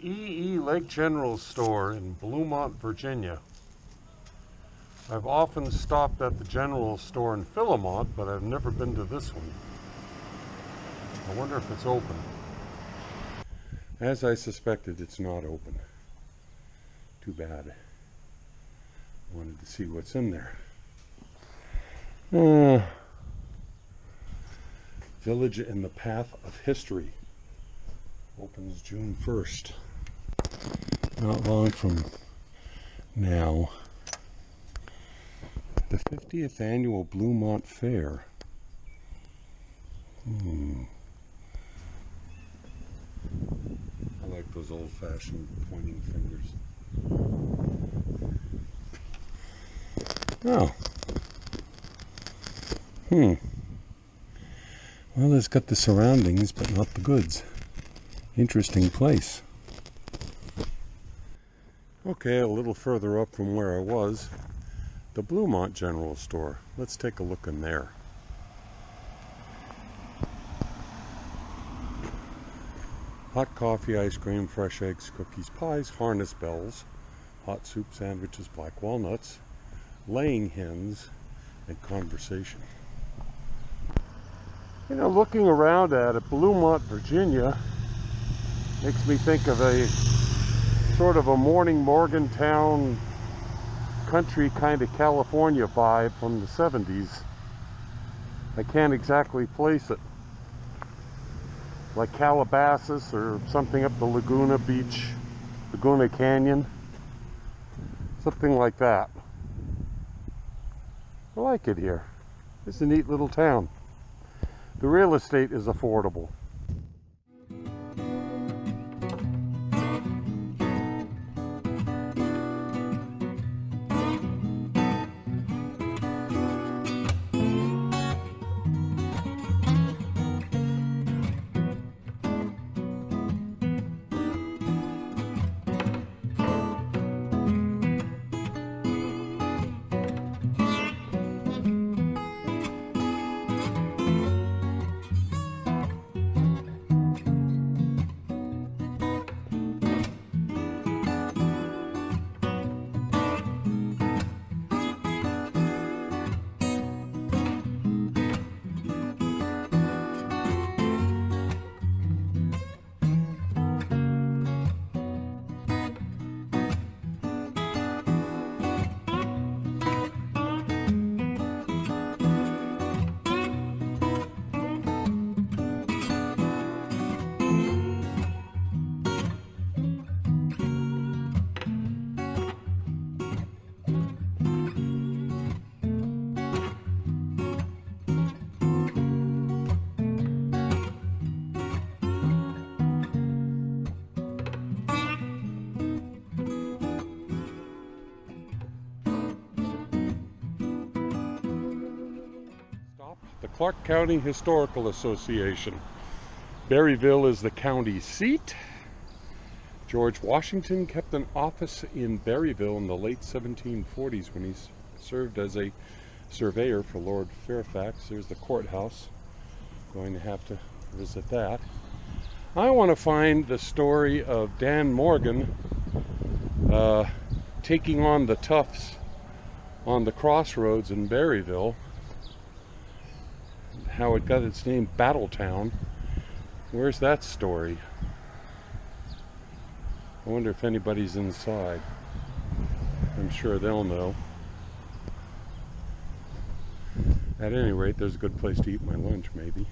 E.E. Lake General Store in Bluemont, Virginia. I've often stopped at the general store in Philemont, but I've never been to this one. I wonder if it's open. As I suspected, it's not open. Too bad. I wanted to see what's in there. Village in the Path of History. Opens June 1st. Not long from now. The 50th Annual Bluemont Fair. I like those old-fashioned pointing fingers. Oh. Well, it's got the surroundings, but not the goods. Interesting place. Okay, a little further up from where I was, the Bluemont General Store. Let's take a look in there. Hot coffee, ice cream, fresh eggs, cookies, pies, harness bells, hot soup, sandwiches, black walnuts, laying hens, and conversation. You know, looking around at it, Bluemont, Virginia, makes me think of a sort of a morning Morgantown country kind of California vibe from the 70s. I can't exactly place it. Like Calabasas or something up the Laguna Beach, Laguna Canyon. Something like that. I like it here. It's a neat little town. The real estate is affordable. The Clarke County Historical Association. Berryville is the county seat. George Washington kept an office in Berryville in the late 1740s when he served as a surveyor for Lord Fairfax. There's the courthouse. Going to have to visit that. I want to find the story of Dan Morgan taking on the toughs on the crossroads in Berryville. How it got its name, Battletown. Where's that story? I wonder if anybody's inside. I'm sure they'll know. At any rate, there's a good place to eat my lunch, maybe.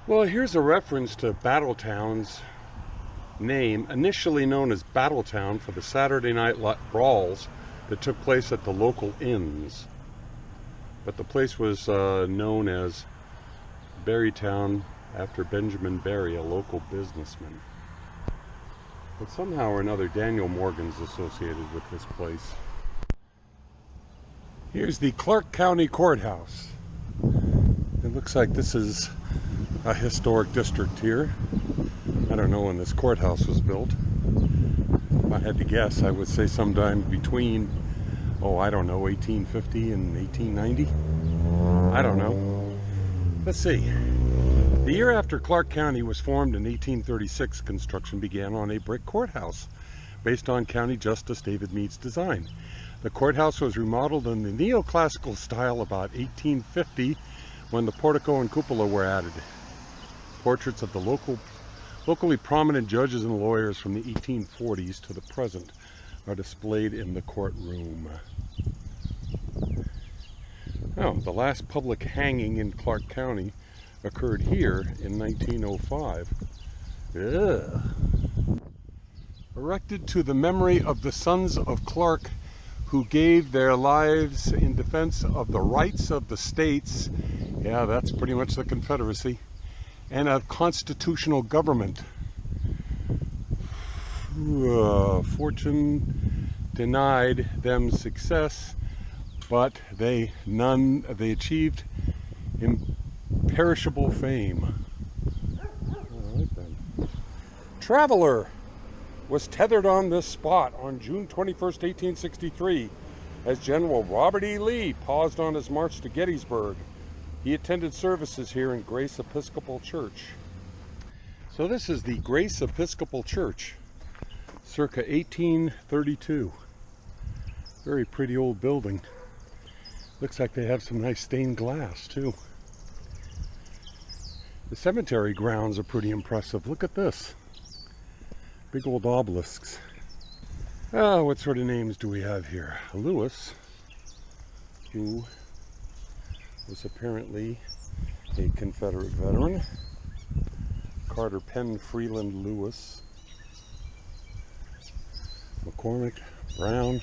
Well, here's a reference to Battletown's name, initially known as Battletown for the Saturday night brawls that took place at the local inns. But the place was known as Berrytown after Benjamin Berry, a local businessman. But somehow or another, Daniel Morgan's associated with this place. Here's the Clarke County Courthouse. It looks like this is a historic district here. I don't know when this courthouse was built. If I had to guess, I would say sometime between, I don't know, 1850 and 1890? I don't know. Let's see. The year after Clarke County was formed in 1836, construction began on a brick courthouse based on County Justice David Meade's design. The courthouse was remodeled in the neoclassical style about 1850 when the portico and cupola were added. Portraits of the locally prominent judges and lawyers from the 1840s to the present are displayed in the courtroom. Now, the last public hanging in Clarke County occurred here in 1905. Ugh. Erected to the memory of the sons of Clarke who gave their lives in defense of the rights of the states, yeah, that's pretty much the Confederacy, and of constitutional government. Fortune denied them success, but they achieved imperishable fame. All right then. Traveler was tethered on this spot on June 21st, 1863, as General Robert E. Lee paused on his march to Gettysburg. He attended services here in Grace Episcopal Church. So this is the Grace Episcopal Church, circa 1832. Very pretty old building. Looks like they have some nice stained glass too. The cemetery grounds are pretty impressive. Look at this. Big old obelisks. What sort of names do we have here? Lewis, who was apparently a Confederate veteran. Carter Penn Freeland Lewis. McCormick, Brown.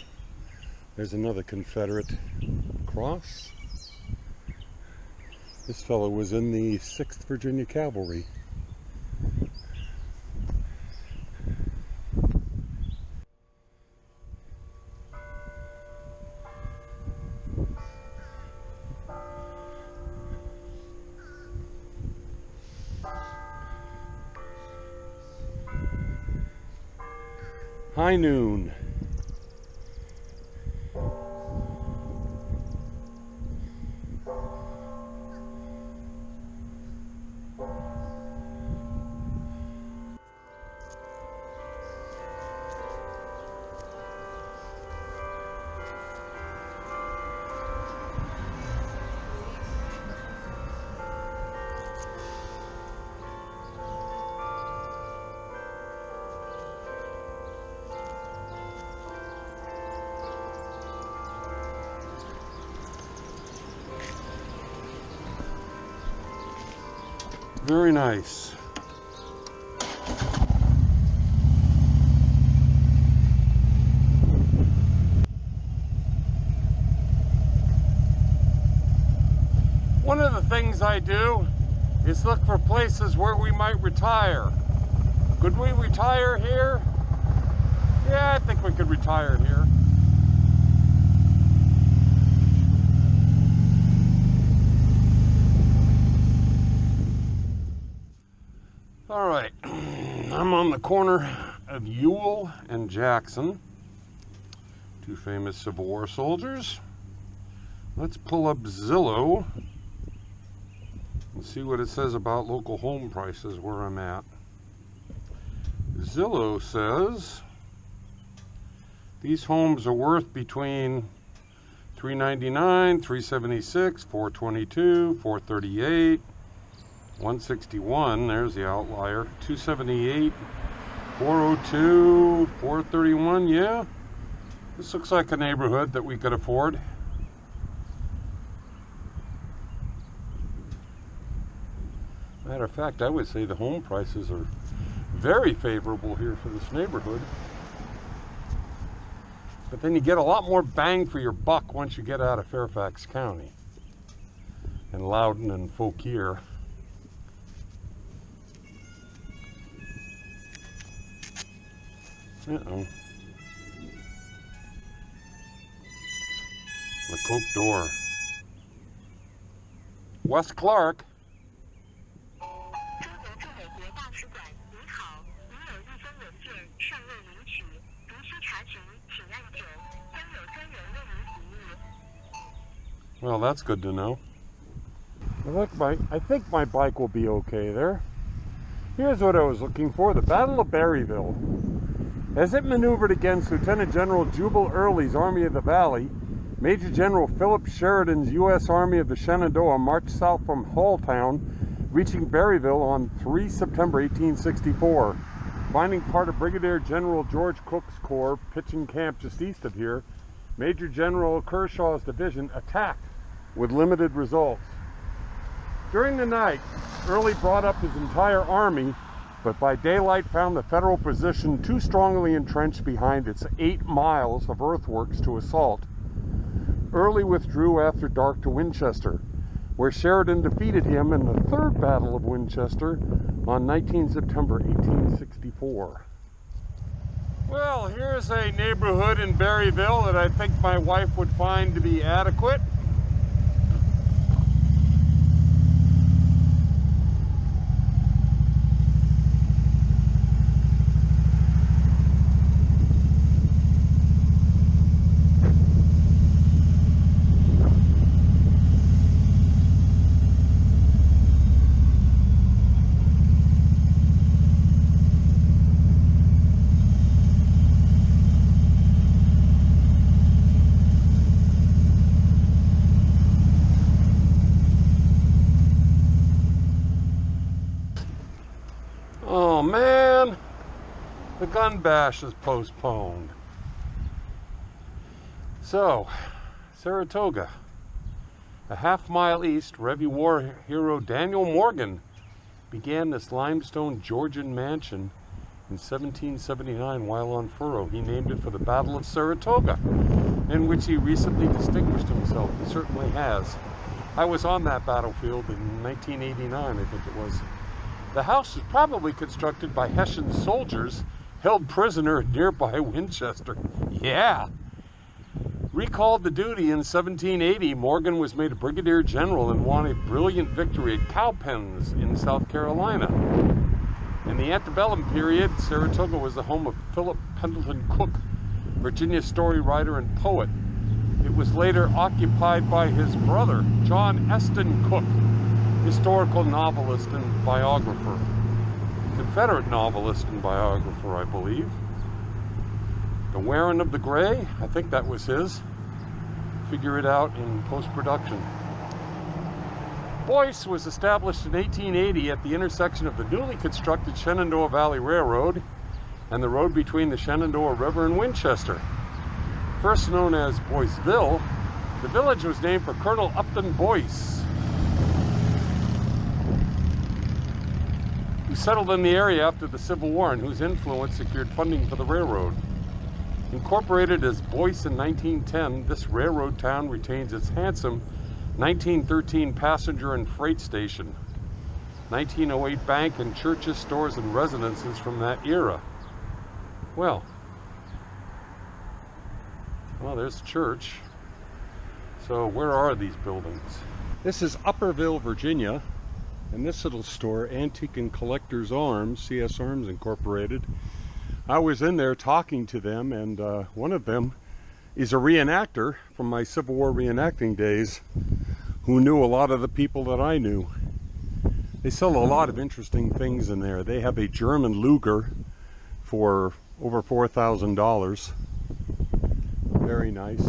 There's another Confederate cross. This fellow was in the 6th Virginia Cavalry. High noon. Very nice. One of the things I do is look for places where we might retire. Could we retire here? Yeah, I think we could retire here. All right, I'm on the corner of Ewell and Jackson, two famous Civil War soldiers. Let's pull up Zillow and see what it says about local home prices where I'm at. Zillow says these homes are worth between $399, $376, $422, $438, $161, there's the outlier, $278, $402, $431, yeah. This looks like a neighborhood that we could afford. Matter of fact, I would say the home prices are very favorable here for this neighborhood. But then you get a lot more bang for your buck once you get out of Fairfax County and Loudoun and Fauquier. Uh-oh. The Coke door. West Clarke. Well, that's good to know. I think my bike will be okay there. Here's what I was looking for, the Battle of Berryville. As it maneuvered against Lieutenant General Jubal Early's Army of the Valley, Major General Philip Sheridan's U.S. Army of the Shenandoah marched south from Halltown, reaching Berryville on 3 September 1864. Finding part of Brigadier General George Crook's corps pitching camp just east of here, Major General Kershaw's division attacked with limited results. During the night, Early brought up his entire army, but by daylight found the Federal position too strongly entrenched behind its 8 miles of earthworks to assault. Early withdrew after dark to Winchester, where Sheridan defeated him in the Third Battle of Winchester on 19 September 1864. Well, here's a neighborhood in Berryville that I think my wife would find to be adequate. Oh man, the gun bash is postponed. So, Saratoga, a half-mile east, Revy War hero Daniel Morgan began this limestone Georgian mansion in 1779 while on furlough. He named it for the Battle of Saratoga, in which he recently distinguished himself. He certainly has. I was on that battlefield in 1989, I think it was. The house was probably constructed by Hessian soldiers held prisoner at nearby Winchester. Yeah. Recalled to duty in 1780, Morgan was made a brigadier general and won a brilliant victory at Cowpens in South Carolina. In the antebellum period, Saratoga was the home of Philip Pendleton Cook, Virginia story writer and poet. It was later occupied by his brother, John Eston Cook, historical novelist and biographer. Confederate novelist and biographer, I believe. The Wearing of the Gray, I think that was his. Figure it out in post-production. Boyce was established in 1880 at the intersection of the newly constructed Shenandoah Valley Railroad and the road between the Shenandoah River and Winchester. First known as Boyceville, the village was named for Colonel Upton Boyce, who settled in the area after the Civil War and whose influence secured funding for the railroad. Incorporated as Boyce in 1910, this railroad town retains its handsome 1913 passenger and freight station, 1908 bank and churches, stores, and residences from that era. Well, there's the church. So where are these buildings? This is Upperville, Virginia. And this little store, Antique and Collector's Arms, CS Arms Incorporated, I was in there talking to them, and one of them is a reenactor from my Civil War reenacting days who knew a lot of the people that I knew. They sell a lot of interesting things in there. They have a German Luger for over $4,000. Very nice.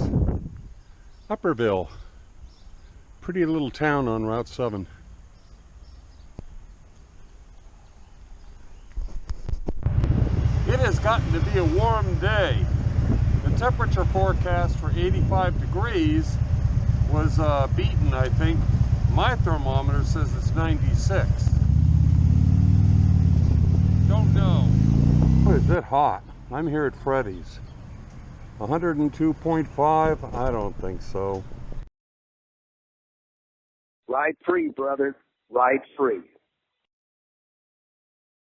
Upperville, pretty little town on Route 7. It has gotten to be a warm day. The temperature forecast for 85 degrees was beaten, I think. My thermometer says it's 96. Don't know. Boy, is it hot. I'm here at Freddy's. 102.5? I don't think so. Ride free, brother. Ride free.